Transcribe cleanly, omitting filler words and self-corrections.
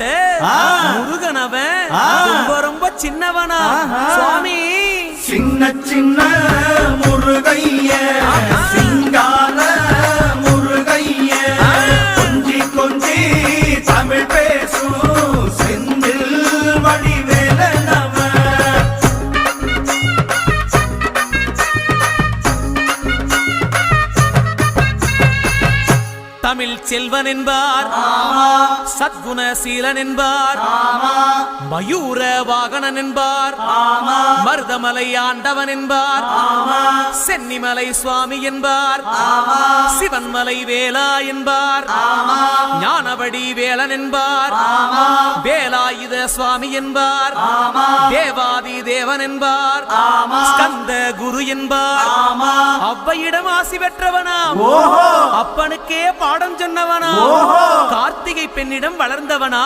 போட்ட முருகனவன் ரொம்ப ரொம்ப சின்னவனா சுவாமி சின்ன சின்ன முருகைய சிங்கார முருகைய கொஞ்சி கொஞ்சி தமிழ் பேசும் செந்தில் வடிவேலனவன் தமிழ் செல்வன் என்பார் சத்குண சீலன் என்பார் மயூர வாகனன் என்பார் மருதமலை ஆண்டவன் என்பார் சென்னிமலை சுவாமி என்பார் சிவன்மலை வேலா என்பார் ஞானவடி வேலன் என்பார் வேலாயுத சுவாமி என்பார் தேவாதி தேவன் என்பார் ஸ்கந்த குரு என்பார் அவ்வையிடம் ஆசி பெற்றவனாம் அப்பனுக்கே பாடம் சொன்னவனா கார்த்திகை பெண்ணிடம் வளர்ந்தவனா